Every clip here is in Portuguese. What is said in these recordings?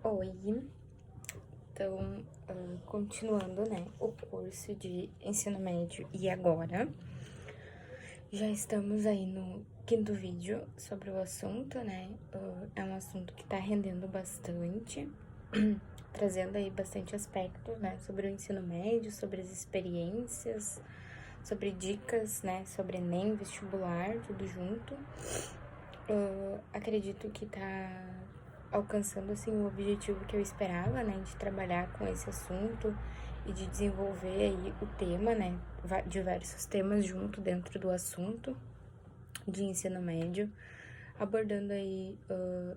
Oi, então, continuando, né, o curso de ensino médio e agora, já estamos aí no quinto vídeo sobre o assunto, né, é um assunto que tá rendendo bastante, trazendo aí bastante aspectos, né, sobre o ensino médio, sobre as experiências, sobre dicas, né, sobre Enem, vestibular, tudo junto. Acredito que tá alcançando, assim, o objetivo que eu esperava, né, de trabalhar com esse assunto e de desenvolver aí o tema, né, diversos temas junto dentro do assunto de ensino médio, abordando aí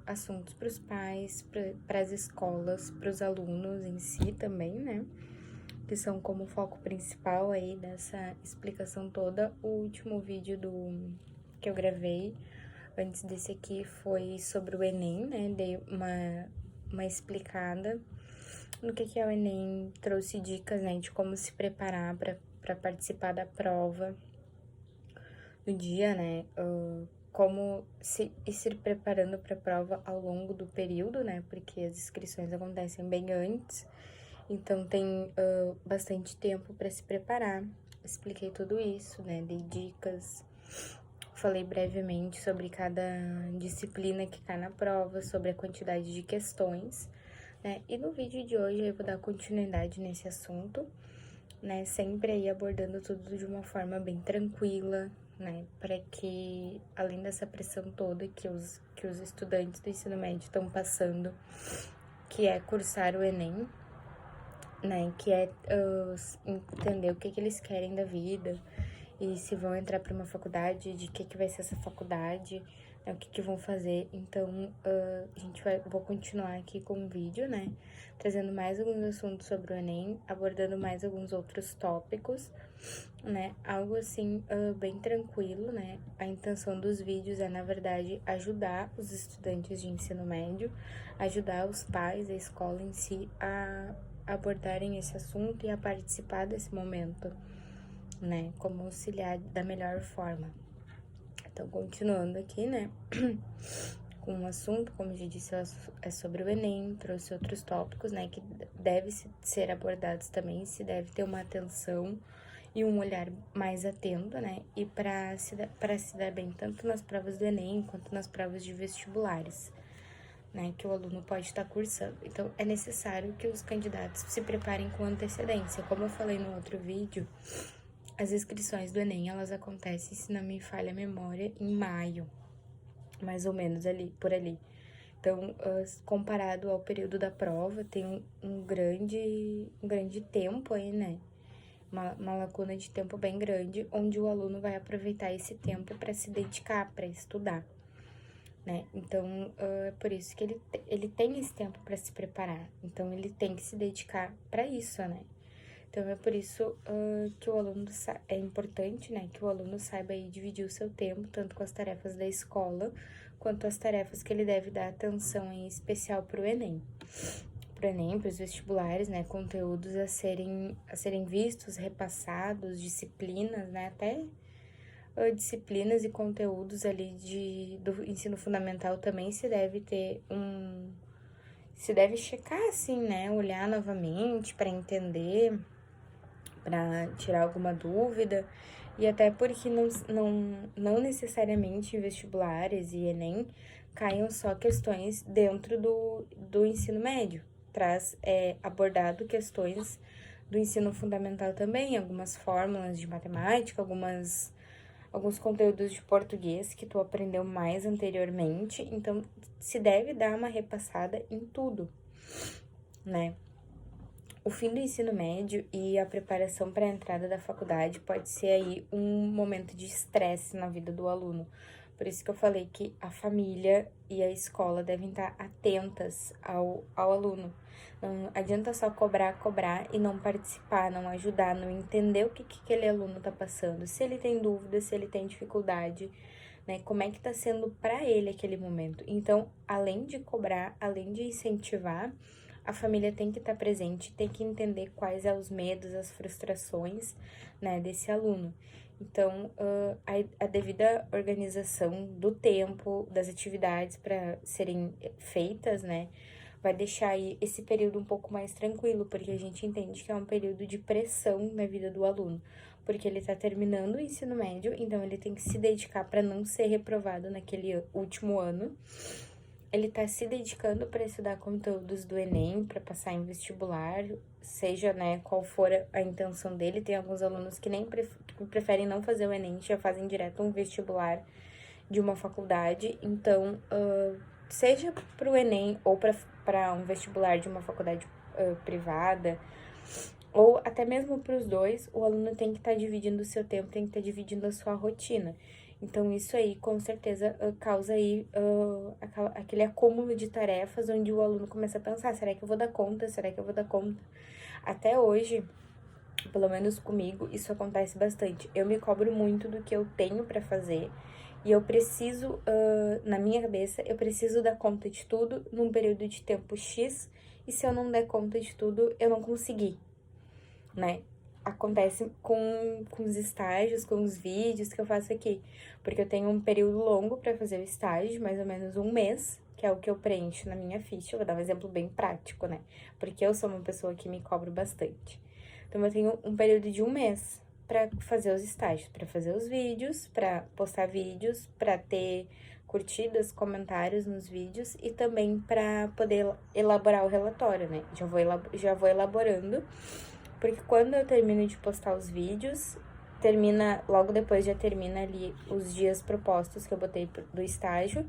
assuntos para os pais, para as escolas, para os alunos em si também, né, que são como foco principal aí dessa explicação toda. O último vídeo que eu gravei antes desse aqui foi sobre o Enem, né? Dei uma explicada no que é o Enem, trouxe dicas, né, de como se preparar para participar da prova no dia, né? Como ir se preparando para a prova ao longo do período, né? Porque as inscrições acontecem bem antes, então tem bastante tempo para se preparar. Expliquei tudo isso, né? Dei dicas. Falei brevemente sobre cada disciplina que cai na prova, sobre a quantidade de questões, né? E no vídeo de hoje eu vou dar continuidade nesse assunto, né? Sempre aí abordando tudo de uma forma bem tranquila, né? Para que, além dessa pressão toda que os estudantes do ensino médio estão passando, que é cursar o Enem, né? Que é entender o que eles querem da vida, e se vão entrar para uma faculdade, de que vai ser essa faculdade, né, o que vão fazer. Então, vou continuar aqui com o vídeo, né, trazendo mais alguns assuntos sobre o Enem, abordando mais alguns outros tópicos, né, algo assim, bem tranquilo, né. A intenção dos vídeos é, na verdade, ajudar os estudantes de ensino médio, ajudar os pais, a escola em si, a abordarem esse assunto e a participar desse momento, né, como auxiliar da melhor forma. Então, continuando aqui, né, com o assunto, como eu já disse, é sobre o Enem, trouxe outros tópicos, né, que devem ser abordados também, se deve ter uma atenção e um olhar mais atento, né, e para se dar bem tanto nas provas do Enem quanto nas provas de vestibulares, né, que o aluno pode estar cursando. Então, é necessário que os candidatos se preparem com antecedência. Como eu falei no outro vídeo, as inscrições do Enem, elas acontecem, se não me falha a memória, em maio, mais ou menos ali, por ali. Então, comparado ao período da prova, tem um grande tempo aí, né? Uma lacuna de tempo bem grande, onde o aluno vai aproveitar esse tempo para se dedicar, para estudar, né? Então, é por isso que ele tem esse tempo para se preparar. Então, ele tem que se dedicar para isso, né? Então, é por isso que o aluno é importante, né, que o aluno saiba aí dividir o seu tempo, tanto com as tarefas da escola, quanto as tarefas que ele deve dar atenção em especial para o Enem. Para o Enem, para os vestibulares, né, conteúdos a serem vistos, repassados, disciplinas, né, até disciplinas e conteúdos ali do ensino fundamental também se deve checar, assim, né, olhar novamente para entender, para tirar alguma dúvida, e até porque não necessariamente em vestibulares e Enem caiam só questões dentro do ensino médio. Traz abordado questões do ensino fundamental também, algumas fórmulas de matemática, alguns conteúdos de português que tu aprendeu mais anteriormente, então se deve dar uma repassada em tudo, né? O fim do ensino médio e a preparação para a entrada da faculdade pode ser aí um momento de estresse na vida do aluno. Por isso que eu falei que a família e a escola devem estar atentas ao aluno. Não adianta só cobrar e não participar, não ajudar, não entender o que aquele aluno está passando. Se ele tem dúvida, se ele tem dificuldade, né? Como é que está sendo para ele aquele momento. Então, além de cobrar, além de incentivar, a família tem que estar presente, tem que entender quais são os medos, as frustrações, né, desse aluno. Então, a devida organização do tempo, das atividades para serem feitas, né, vai deixar aí esse período um pouco mais tranquilo, porque a gente entende que é um período de pressão na vida do aluno, porque ele tá terminando o ensino médio, então ele tem que se dedicar para não ser reprovado naquele último ano. Ele tá se dedicando para estudar conteúdos do Enem, para passar em vestibular, seja, né, qual for a intenção dele. Tem alguns alunos que que preferem não fazer o Enem, já fazem direto um vestibular de uma faculdade. Então, seja para o Enem ou para um vestibular de uma faculdade privada, ou até mesmo para os dois, o aluno tem que estar dividindo o seu tempo, tem que estar dividindo a sua rotina. Então, isso aí, com certeza, causa aí aquele acúmulo de tarefas, onde o aluno começa a pensar, será que eu vou dar conta? Será que eu vou dar conta? Até hoje, pelo menos comigo, isso acontece bastante. Eu me cobro muito do que eu tenho para fazer, e eu preciso, na minha cabeça, eu preciso dar conta de tudo num período de tempo X, e se eu não der conta de tudo, eu não consegui, né? Acontece com os estágios, com os vídeos que eu faço aqui, porque eu tenho um período longo para fazer o estágio, mais ou menos um mês, que é o que eu preencho na minha ficha. Eu vou dar um exemplo bem prático, né? Porque eu sou uma pessoa que me cobro bastante. Então, eu tenho um período de um mês para fazer os estágios, para fazer os vídeos, para postar vídeos, para ter curtidas, comentários nos vídeos e também para poder elaborar o relatório, né? Já vou elaborando, porque quando eu termino de postar os vídeos, logo depois já termina ali os dias propostos que eu botei do estágio,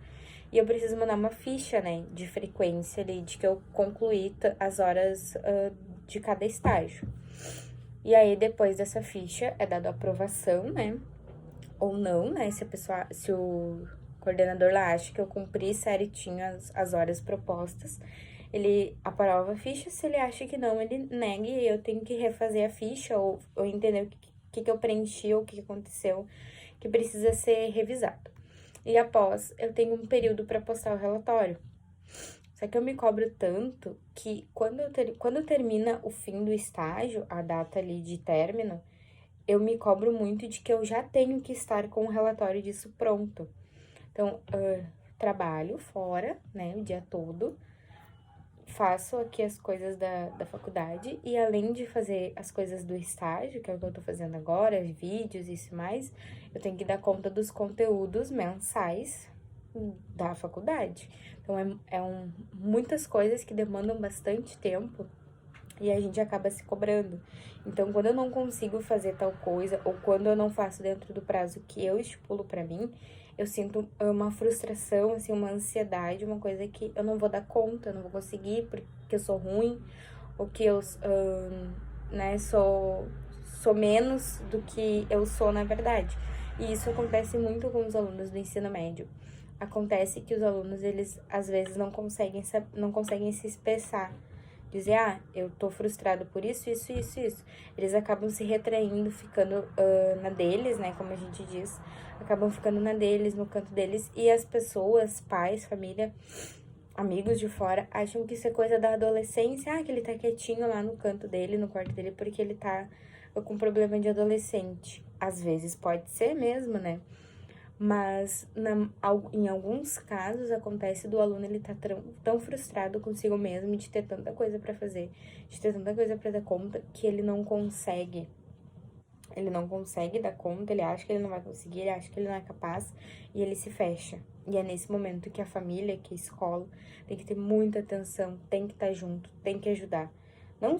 e eu preciso mandar uma ficha, né, de frequência ali, de que eu concluí as horas de cada estágio. E aí, depois dessa ficha, é dado a aprovação, né, ou não, né, se o coordenador lá acha que eu cumpri certinho as horas propostas, ele aprova a ficha. Se ele acha que não, ele nega, e eu tenho que refazer a ficha ou entender o que eu preenchi ou o que aconteceu que precisa ser revisado. E após, eu tenho um período para postar o relatório. Só que eu me cobro tanto que quando termina o fim do estágio, a data ali de término, eu me cobro muito de que eu já tenho que estar com o relatório disso pronto. Então, trabalho fora, né, o dia todo, faço aqui as coisas da faculdade, e além de fazer as coisas do estágio, que é o que eu tô fazendo agora, vídeos e isso mais, eu tenho que dar conta dos conteúdos mensais da faculdade. Então, muitas coisas que demandam bastante tempo e a gente acaba se cobrando. Então, quando eu não consigo fazer tal coisa, ou quando eu não faço dentro do prazo que eu estipulo pra mim, eu sinto uma frustração, assim, uma ansiedade, uma coisa que eu não vou dar conta, eu não vou conseguir porque eu sou ruim, ou que eu, né, sou menos do que eu sou na verdade. E isso acontece muito com os alunos do ensino médio. Acontece que os alunos, eles, às vezes, não conseguem se expressar. Dizer, eu tô frustrado por isso, isso, isso, isso. Eles acabam se retraindo, ficando na deles, né, como a gente diz. Acabam ficando na deles, no canto deles. E as pessoas, pais, família, amigos de fora, acham que isso é coisa da adolescência. Que ele tá quietinho lá no canto dele, no quarto dele, porque ele tá com problema de adolescente. Às vezes pode ser mesmo, né? Mas em alguns casos acontece do aluno ele tá tão frustrado consigo mesmo de ter tanta coisa para fazer, de ter tanta coisa para dar conta, que ele não consegue. Ele não consegue dar conta, ele acha que ele não vai conseguir, ele acha que ele não é capaz, e ele se fecha. E é nesse momento que a família, que a escola, tem que ter muita atenção, tem que estar junto, tem que ajudar. Não,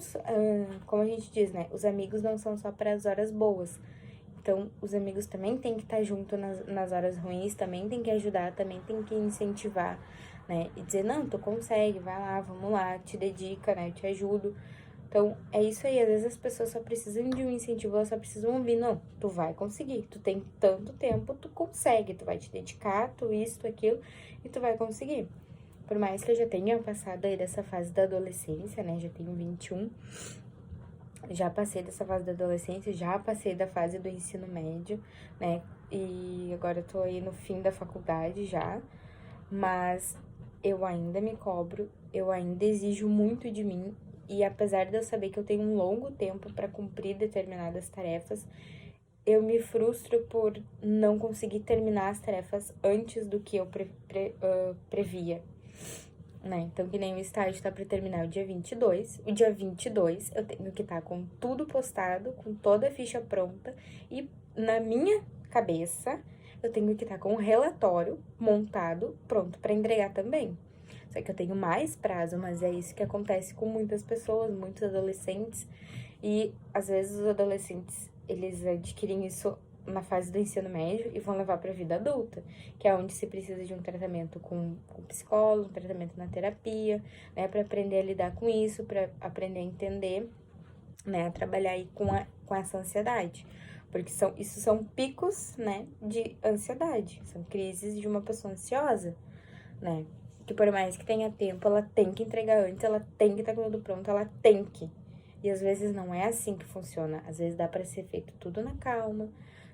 como a gente diz, né? Os amigos não são só para as horas boas. Então, os amigos também têm que estar junto nas horas ruins, também tem que ajudar, também tem que incentivar, né? E dizer, não, tu consegue, vai lá, vamos lá, te dedica, né? Eu te ajudo. Então, é isso aí. Às vezes as pessoas só precisam de um incentivo, elas só precisam ouvir, não, tu vai conseguir, tu tem tanto tempo, tu consegue, tu vai te dedicar, tu isso, tu aquilo, e tu vai conseguir. Por mais que eu já tenha passado aí dessa fase da adolescência, né? Já tenho 21. Já passei dessa fase da adolescência, já passei da fase do ensino médio, né? E agora eu tô aí no fim da faculdade já, mas eu ainda me cobro, eu ainda exijo muito de mim, e apesar de eu saber que eu tenho um longo tempo para cumprir determinadas tarefas, eu me frustro por não conseguir terminar as tarefas antes do que eu previa, né? Então, que nem o estágio tá pra terminar o dia 22. O dia 22 eu tenho que estar com tudo postado, com toda a ficha pronta. E na minha cabeça, eu tenho que estar com o relatório montado, pronto pra entregar também. Só que eu tenho mais prazo, mas é isso que acontece com muitas pessoas, muitos adolescentes. E às vezes os adolescentes, eles adquirem isso na fase do ensino médio e vão levar para a vida adulta, que é onde se precisa de um tratamento com psicólogo, um tratamento na terapia, né, para aprender a lidar com isso, para aprender a entender, né, a trabalhar aí com essa ansiedade. Porque isso são picos, né, de ansiedade, são crises de uma pessoa ansiosa, né, que por mais que tenha tempo, ela tem que entregar antes, ela tem que estar com tudo pronto, ela tem que. E às vezes não é assim que funciona, às vezes dá para ser feito tudo na calma,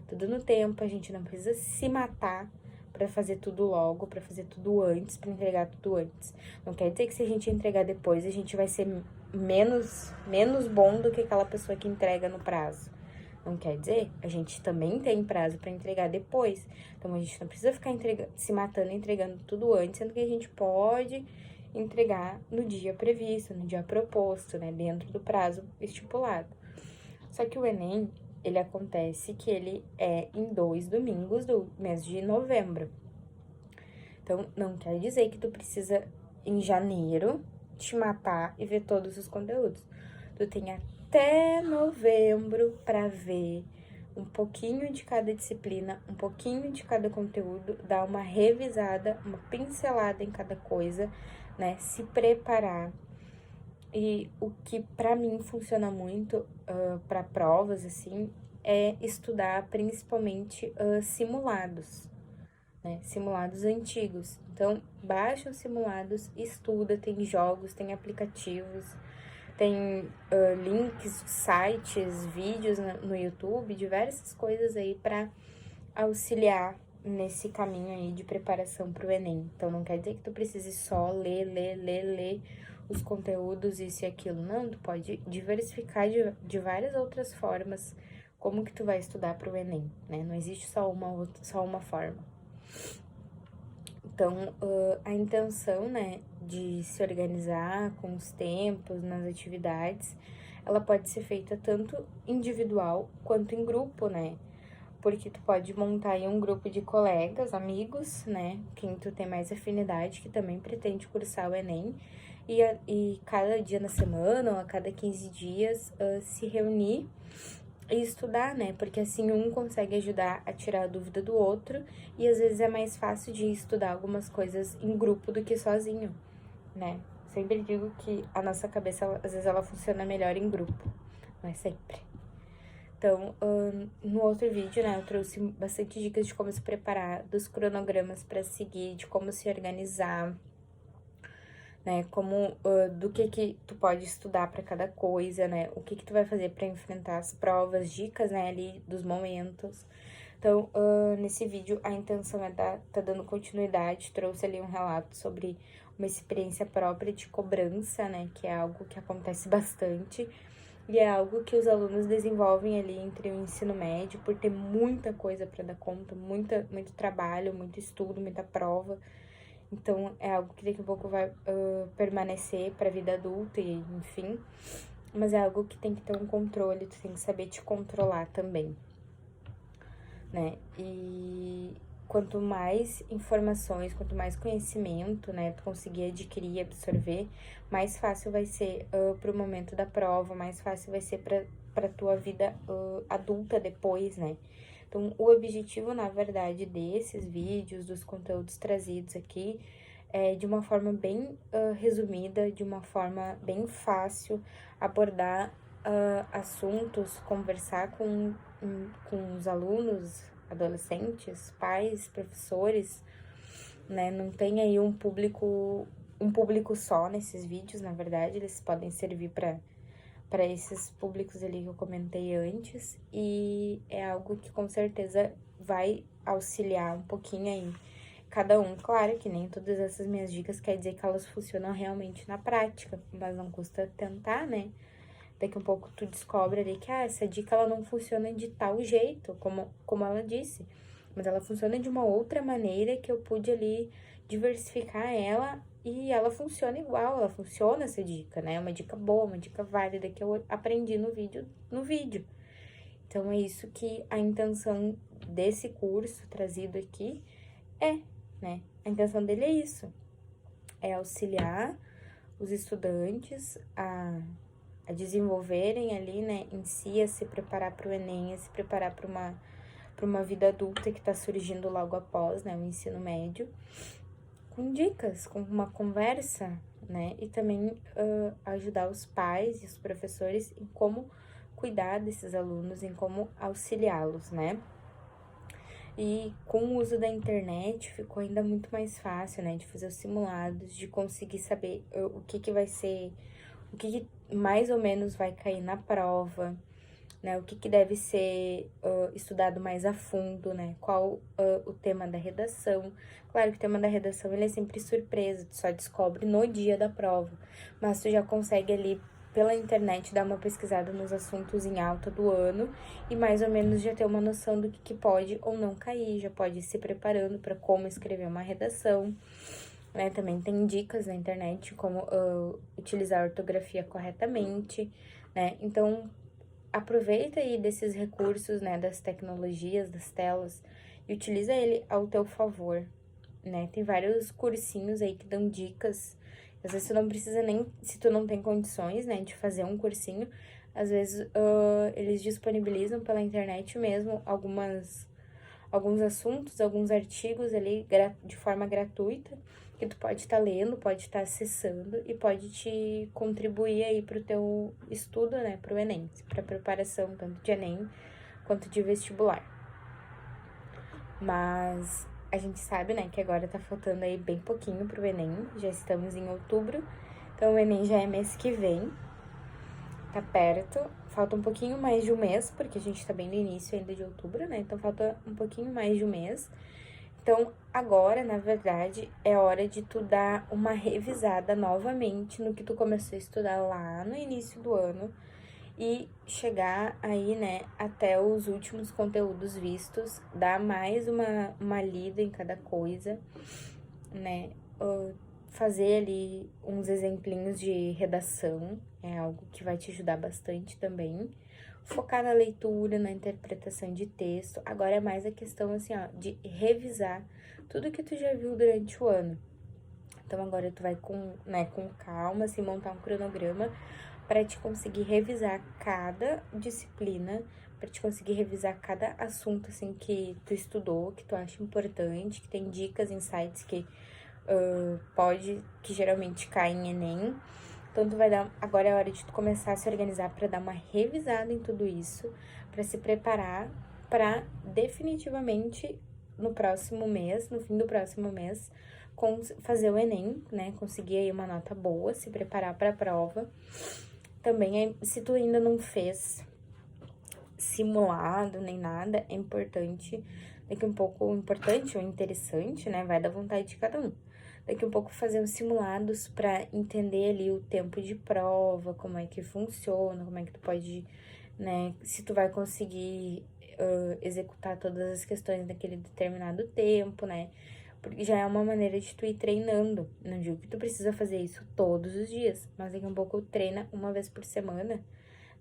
tudo no tempo, a gente não precisa se matar para fazer tudo logo, para fazer tudo antes, para entregar tudo antes. Não quer dizer que se a gente entregar depois, a gente vai ser menos bom do que aquela pessoa que entrega no prazo. Não quer dizer, a gente também tem prazo para entregar depois. Então a gente não precisa ficar se matando e entregando tudo antes, sendo que a gente pode entregar no dia previsto, no dia proposto, né, dentro do prazo estipulado. Só que o Enem, ele acontece que ele é em 2 domingos do mês de novembro. Então, não quer dizer que tu precisa, em janeiro, te matar e ver todos os conteúdos. Tu tem até novembro para ver um pouquinho de cada disciplina, um pouquinho de cada conteúdo, dar uma revisada, uma pincelada em cada coisa, né? Se preparar. E o que para mim funciona muito para provas, assim, é estudar principalmente simulados, né? Simulados antigos. Então, baixa os simulados, estuda, tem jogos, tem aplicativos, tem links, sites, vídeos no YouTube, diversas coisas aí para auxiliar nesse caminho aí de preparação para o Enem. Então, não quer dizer que tu precise só ler os conteúdos, isso e aquilo. Não, tu pode diversificar de várias outras formas como que tu vai estudar para o Enem, né? Não existe só uma forma. Então, a intenção, né, de se organizar com os tempos, nas atividades, ela pode ser feita tanto individual quanto em grupo, né? Porque tu pode montar aí um grupo de colegas, amigos, né? Quem tu tem mais afinidade, que também pretende cursar o Enem. E cada dia na semana, ou a cada 15 dias, se reunir e estudar, né? Porque assim um consegue ajudar a tirar a dúvida do outro. E às vezes é mais fácil de estudar algumas coisas em grupo do que sozinho, né? Sempre digo que a nossa cabeça, às vezes, ela funciona melhor em grupo. Não é sempre. Então, no outro vídeo, né, eu trouxe bastante dicas de como se preparar, dos cronogramas para seguir, de como se organizar, né, como, do que tu pode estudar para cada coisa, né, o que tu vai fazer para enfrentar as provas, dicas, né, ali dos momentos. Então, nesse vídeo, a intenção é tá dando continuidade, trouxe ali um relato sobre uma experiência própria de cobrança, né, que é algo que acontece bastante. E é algo que os alunos desenvolvem ali entre o ensino médio, por ter muita coisa para dar conta, muito trabalho, muito estudo, muita prova. Então, é algo que daqui a pouco vai permanecer para a vida adulta, e enfim. Mas é algo que tem que ter um controle, tu tem que saber te controlar também, né? E quanto mais informações, quanto mais conhecimento, né, tu conseguir adquirir e absorver, mais fácil vai ser pro momento da prova, mais fácil vai ser pra tua vida adulta depois, né? Então, o objetivo, na verdade, desses vídeos, dos conteúdos trazidos aqui, é de uma forma bem resumida, de uma forma bem fácil, abordar assuntos, conversar com os alunos, adolescentes, pais, professores, né? Não tem aí um público só nesses vídeos, na verdade, eles podem servir para esses públicos ali que eu comentei antes, e é algo que com certeza vai auxiliar um pouquinho aí cada um. Claro que nem todas essas minhas dicas quer dizer que elas funcionam realmente na prática, mas não custa tentar, né? Daqui a um pouco tu descobre ali que essa dica ela não funciona de tal jeito, como ela disse. mas ela funciona de uma outra maneira que eu pude ali diversificar ela e ela funciona igual, ela funciona essa dica, né? Uma dica boa, uma dica válida que eu aprendi no vídeo. Então, é isso que a intenção desse curso trazido aqui é, né? A intenção dele é isso, é auxiliar os estudantes a desenvolverem ali, né, em si, a se preparar para o Enem, a se preparar para uma vida adulta que está surgindo logo após, né, o ensino médio, com dicas, com uma conversa, né, e também ajudar os pais e os professores em como cuidar desses alunos, em como auxiliá-los, né. E com o uso da internet ficou ainda muito mais fácil, né, de fazer os simulados, de conseguir saber o que que vai ser, o que que mais ou menos vai cair na prova, né, o que que deve ser estudado mais a fundo, né, qual o tema da redação. Claro que o tema da redação, ele é sempre surpresa, tu só descobre no dia da prova, mas tu já consegue ali pela internet dar uma pesquisada nos assuntos em alta do ano e mais ou menos já ter uma noção do que pode ou não cair, já pode ir se preparando para como escrever uma redação, né? Também tem dicas na internet como utilizar a ortografia corretamente, né? Então, aproveita aí desses recursos, né, das tecnologias, das telas e utiliza ele ao teu favor, né? Tem vários cursinhos aí que dão dicas. Às vezes tu não precisa nem, se tu não tem condições, né, de fazer um cursinho, às vezes eles disponibilizam pela internet mesmo alguns assuntos, alguns artigos ali de forma gratuita, que tu pode estar lendo, pode estar acessando e pode te contribuir aí pro teu estudo, né, pro Enem, pra preparação tanto de Enem quanto de vestibular. Mas a gente sabe, né, que agora tá faltando aí bem pouquinho pro Enem, já estamos em outubro, então o Enem já é mês que vem, tá perto, falta um pouquinho mais de um mês, porque a gente tá bem no início ainda de outubro, né, então falta um pouquinho mais de um mês. Então, agora, na verdade, é hora de tu dar uma revisada novamente no que tu começou a estudar lá no início do ano, e chegar aí, né, até os últimos conteúdos vistos, dar mais uma lida em cada coisa, né, fazer ali uns exemplinhos de redação, é algo que vai te ajudar bastante também, focar na leitura, na interpretação de texto, agora é mais a questão, assim, ó, de revisar tudo que tu já viu durante o ano. Então, agora tu vai com calma, assim, montar um cronograma para te conseguir revisar cada disciplina, para te conseguir revisar cada assunto, assim, que tu estudou, que tu acha importante, que tem dicas, insights que que geralmente caem em Enem. Então, tu vai dar, agora é hora de tu começar a se organizar para dar uma revisada em tudo isso, para se preparar para definitivamente no próximo mês, no fim do próximo mês, fazer o Enem, né? Conseguir aí uma nota boa, se preparar para a prova. Também, se tu ainda não fez simulado nem nada, é importante, daqui um pouco, importante ou interessante, né? Vai da vontade de cada um. Daqui um pouco fazer os simulados para entender ali o tempo de prova, como é que funciona, como é que tu pode, né? Se tu vai conseguir executar todas as questões naquele determinado tempo, né? Porque já é uma maneira de tu ir treinando. Não digo que tu precisa fazer isso todos os dias, mas daqui um pouco treina uma vez por semana,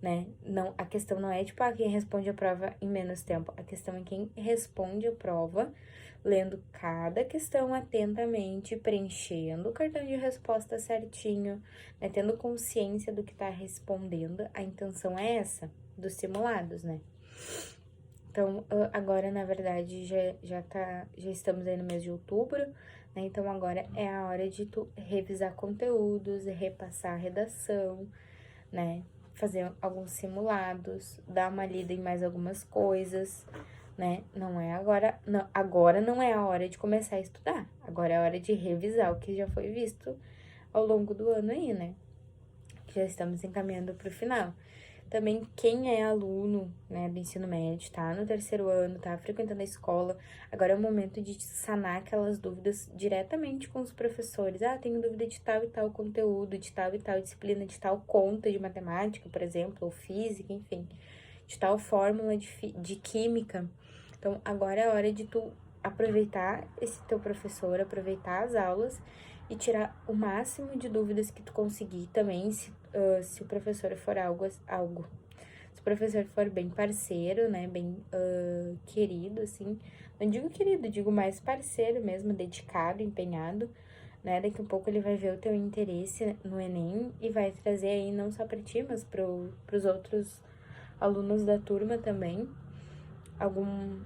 né? Não, a questão não é, tipo, quem responde a prova em menos tempo. A questão é quem responde a prova, lendo cada questão atentamente, preenchendo o cartão de resposta certinho, né? Tendo consciência do que tá respondendo. A intenção é essa, dos simulados, né? Então, agora, na verdade, já estamos aí no mês de outubro, né? Então, agora é a hora de tu revisar conteúdos, repassar a redação, né? Fazer alguns simulados, dar uma lida em mais algumas coisas, né? Não é agora não é a hora de começar a estudar. Agora é a hora de revisar o que já foi visto ao longo do ano aí, né? Que já estamos encaminhando para o final. Também quem é aluno, né, do ensino médio, tá no terceiro ano, tá frequentando a escola, agora é o momento de sanar aquelas dúvidas diretamente com os professores. Ah, tenho dúvida de tal e tal conteúdo, de tal e tal disciplina, de tal conta de matemática, por exemplo, ou física, enfim, de tal fórmula de química. Então, agora é a hora de tu aproveitar esse teu professor, aproveitar as aulas e tirar o máximo de dúvidas que tu conseguir também, se o professor for algo. Se o professor for bem parceiro, né, bem querido, assim, não digo querido, digo mais parceiro mesmo, dedicado, empenhado, né, daqui a pouco ele vai ver o teu interesse no Enem e vai trazer aí não só pra ti, mas pros outros alunos da turma também,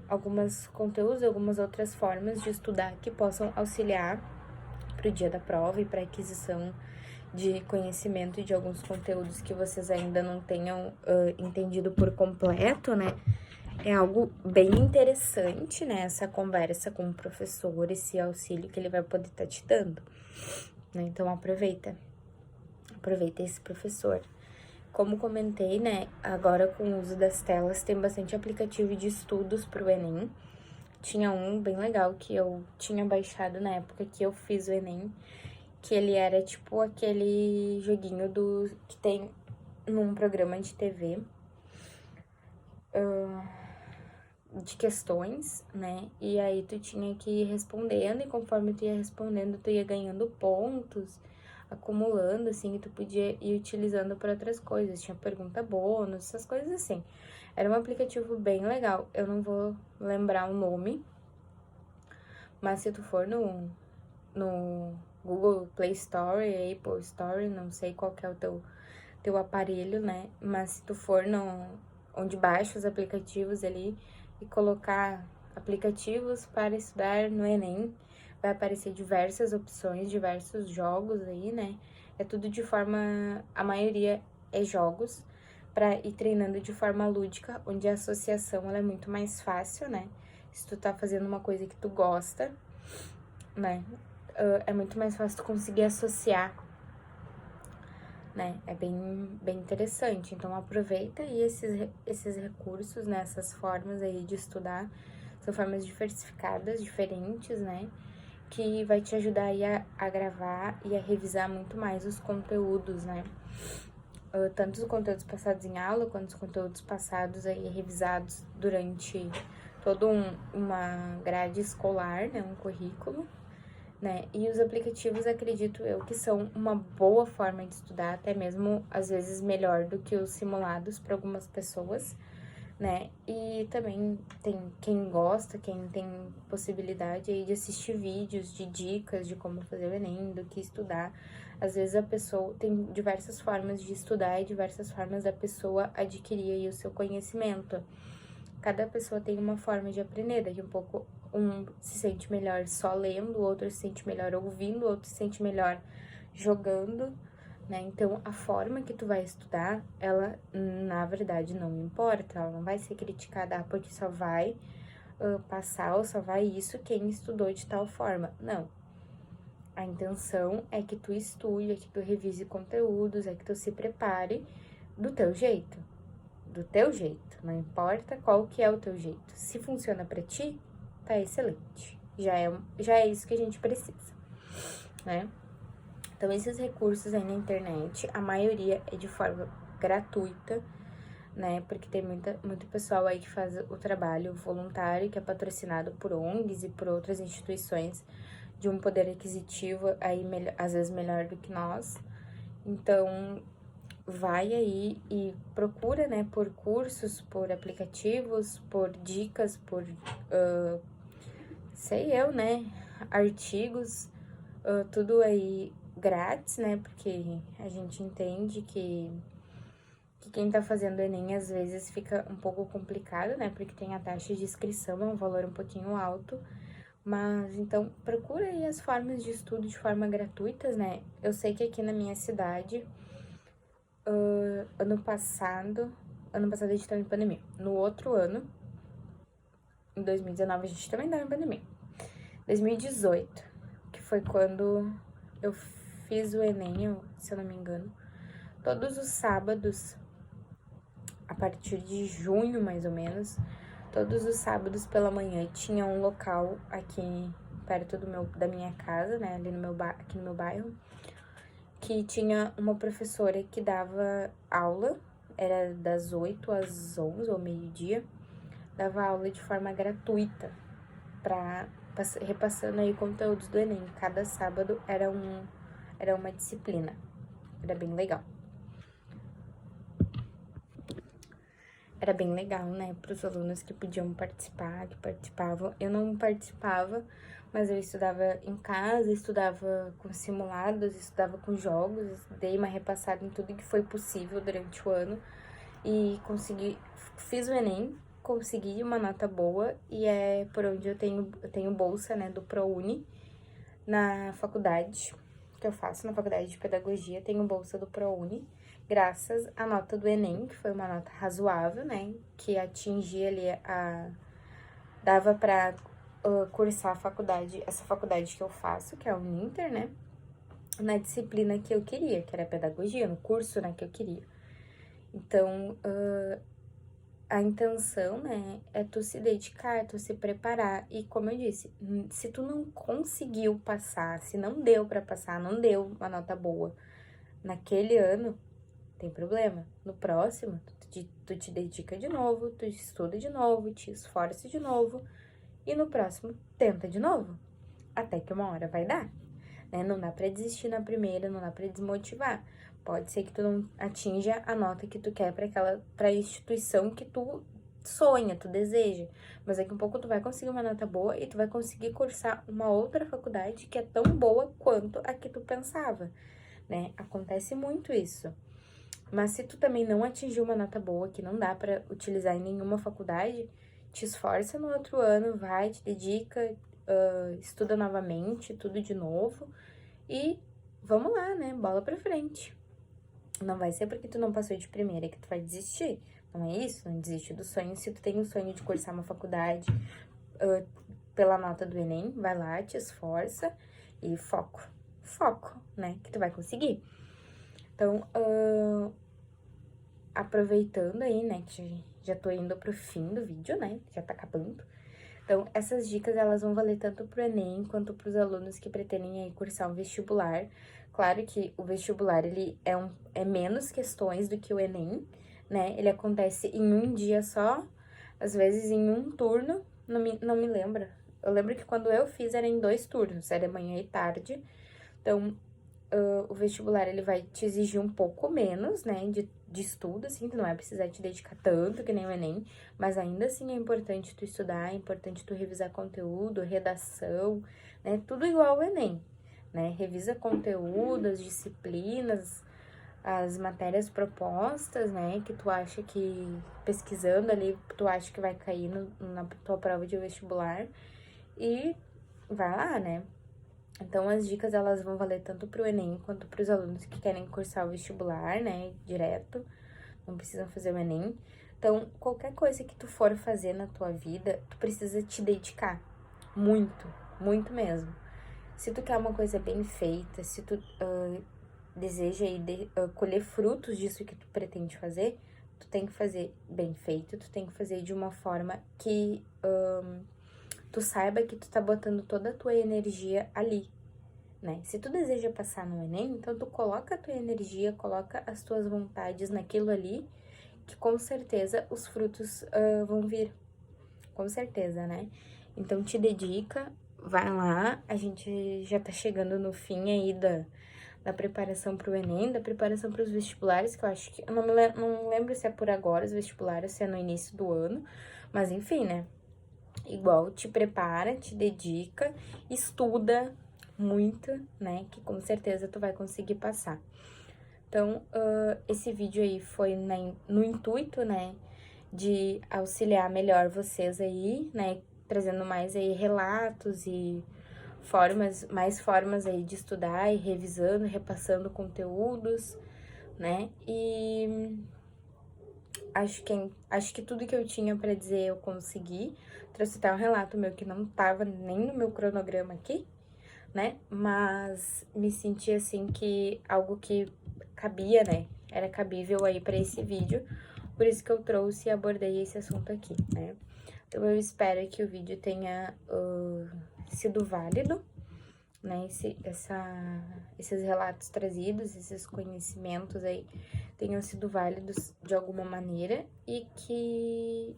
algumas conteúdos, algumas outras formas de estudar que possam auxiliar para o dia da prova e para aquisição de conhecimento de alguns conteúdos que vocês ainda não tenham entendido por completo, né? É algo bem interessante, né? Essa conversa com o professor, esse auxílio que ele vai poder estar te dando, né? Então, aproveita esse professor. Como comentei, né, agora com o uso das telas, tem bastante aplicativo de estudos para o Enem. Tinha um bem legal que eu tinha baixado na época que eu fiz o Enem, que ele era tipo aquele joguinho que tem num programa de TV, de questões, né, e aí tu tinha que ir respondendo, e conforme tu ia respondendo, tu ia ganhando pontos, acumulando, assim, e tu podia ir utilizando para outras coisas. Tinha pergunta bônus, essas coisas assim. Era um aplicativo bem legal. Eu não vou lembrar o nome, mas se tu for no Google Play Store, Apple Store, não sei qual que é o teu aparelho, né? Mas se tu for onde baixa os aplicativos ali e colocar aplicativos para estudar no Enem, vai aparecer diversas opções, diversos jogos aí, né? É tudo de forma, a maioria é jogos, para ir treinando de forma lúdica, onde a associação ela é muito mais fácil, né? Se tu tá fazendo uma coisa que tu gosta, né? É muito mais fácil tu conseguir associar, né? É bem interessante. Então, aproveita aí esses recursos, né? Essas formas aí de estudar. São formas diversificadas, diferentes, né? Que vai te ajudar aí a gravar e a revisar muito mais os conteúdos, né? Tanto os conteúdos passados em aula, quanto os conteúdos passados aí revisados durante toda uma grade escolar, né? Um currículo, né? E os aplicativos, acredito eu, que são uma boa forma de estudar, até mesmo, às vezes, melhor do que os simulados para algumas pessoas, né? E também tem quem gosta, quem tem possibilidade aí de assistir vídeos, de dicas de como fazer o Enem, do que estudar. Às vezes a pessoa tem diversas formas de estudar e diversas formas da pessoa adquirir aí o seu conhecimento. Cada pessoa tem uma forma de aprender, daqui um pouco um se sente melhor só lendo, o outro se sente melhor ouvindo, o outro se sente melhor jogando, né? Então, a forma que tu vai estudar, ela, na verdade, não importa, ela não vai ser criticada porque só vai passar ou só vai isso quem estudou de tal forma. Não. A intenção é que tu estude, é que tu revise conteúdos, é que tu se prepare do teu jeito. Do teu jeito, não importa qual que é o teu jeito. Se funciona pra ti, tá excelente. Já é isso que a gente precisa, né? Então, esses recursos aí na internet, a maioria é de forma gratuita, né? Porque tem muito pessoal aí que faz o trabalho voluntário, que é patrocinado por ONGs e por outras instituições de um poder aquisitivo aí, às vezes, melhor do que nós. Então, vai aí e procura, né, por cursos, por aplicativos, por dicas, por, né, artigos, tudo aí grátis, né, porque a gente entende que quem tá fazendo Enem às vezes fica um pouco complicado, né, porque tem a taxa de inscrição, é um valor um pouquinho alto, mas então procura aí as formas de estudo de forma gratuitas, né. Eu sei que aqui na minha cidade, ano passado a gente estava em pandemia. No outro ano, em 2019, a gente também estava em pandemia. 2018, que foi quando eu fiz o Enem, se eu não me engano, todos os sábados, a partir de junho, mais ou menos, todos os sábados pela manhã tinha um local aqui perto da minha casa, né, ali aqui no meu bairro, que tinha uma professora que dava aula, era das 8 às 11 ou meio-dia, dava aula de forma gratuita, repassando aí conteúdos do Enem. Cada sábado era uma disciplina, era bem legal. Era bem legal, né, para os alunos que podiam participar, que participavam. Eu não participava, mas eu estudava em casa, estudava com simulados, estudava com jogos, dei uma repassada em tudo que foi possível durante o ano e fiz o Enem, consegui uma nota boa e é por onde eu tenho bolsa, né, do ProUni na faculdade que eu faço, na faculdade de pedagogia, tenho bolsa do ProUni, graças à nota do Enem, que foi uma nota razoável, né, que atingia ali dava pra cursar essa faculdade que eu faço, que é a Uninter, né, na disciplina que eu queria, que era pedagogia, no curso, né, que eu queria. Então, a intenção, né, é tu se dedicar, tu se preparar. E como eu disse, se tu não conseguiu passar, se não deu pra passar, não deu uma nota boa naquele ano, tem problema. No próximo, tu te dedica de novo, tu estuda de novo, te esforça de novo. E no próximo, tenta de novo. Até que uma hora vai dar, né? Não dá pra desistir na primeira, não dá pra desmotivar. Pode ser que tu não atinja a nota que tu quer pra instituição que tu sonha, tu deseja. Mas daqui a pouco tu vai conseguir uma nota boa e tu vai conseguir cursar uma outra faculdade que é tão boa quanto a que tu pensava, né? Acontece muito isso. Mas se tu também não atingiu uma nota boa, que não dá pra utilizar em nenhuma faculdade, te esforça no outro ano, vai, te dedica, estuda novamente, tudo de novo. E vamos lá, né? Bola pra frente. Não vai ser porque tu não passou de primeira que tu vai desistir. Não é isso? Não desiste do sonho. Se tu tem o sonho de cursar uma faculdade pela nota do Enem, vai lá, te esforça e foco. Foco, né? Que tu vai conseguir. Então, aproveitando aí, né? Que já tô indo pro fim do vídeo, né? Já tá acabando. Então, essas dicas, elas vão valer tanto pro Enem, quanto pros alunos que pretendem aí cursar um vestibular. Claro que o vestibular, ele é menos questões do que o Enem, né? Ele acontece em um dia só, às vezes em um turno, não me lembro. Eu lembro que quando eu fiz era em 2 turnos, era manhã e tarde. Então, o vestibular, ele vai te exigir um pouco menos, né, de estudo, assim, tu não vai precisar te dedicar tanto que nem o Enem, mas ainda assim é importante tu estudar, é importante tu revisar conteúdo, redação, né, tudo igual ao Enem, né, revisa conteúdo, as disciplinas, as matérias propostas, né, que tu acha que, pesquisando ali, tu acha que vai cair na tua prova de vestibular, e vai lá, né. Então, as dicas, elas vão valer tanto pro Enem, quanto pros alunos que querem cursar o vestibular, né, direto, não precisam fazer o Enem. Então, qualquer coisa que tu for fazer na tua vida, tu precisa te dedicar, muito, muito mesmo. Se tu quer uma coisa bem feita, se tu deseja aí colher frutos disso que tu pretende fazer, tu tem que fazer bem feito, tu tem que fazer de uma forma que tu saiba que tu tá botando toda a tua energia ali, né? Se tu deseja passar no Enem, então tu coloca a tua energia, coloca as tuas vontades naquilo ali, que com certeza os frutos vão vir, com certeza, né? Então te dedica, vai lá, a gente já tá chegando no fim aí da preparação pro Enem, da preparação pros vestibulares, que eu acho que, eu não lembro se é por agora os vestibulares, se é no início do ano, mas enfim, né? Igual, te prepara, te dedica, estuda muito, né? Que com certeza tu vai conseguir passar. Então, esse vídeo aí foi no intuito, né? De auxiliar melhor vocês aí, né? Trazendo mais aí relatos e mais formas aí de estudar e revisando, repassando conteúdos, né? E acho que tudo que eu tinha pra dizer eu consegui. Trouxe até um relato meu que não tava nem no meu cronograma aqui, né? Mas me senti assim que algo que cabia, né? Era cabível aí pra esse vídeo. Por isso que eu trouxe e abordei esse assunto aqui, né? Então eu espero que o vídeo tenha sido válido, né? Esses relatos trazidos, esses conhecimentos aí tenham sido válidos de alguma maneira e que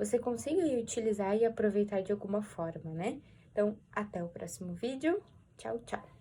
você consiga utilizar e aproveitar de alguma forma, né? Então, até o próximo vídeo. Tchau, tchau!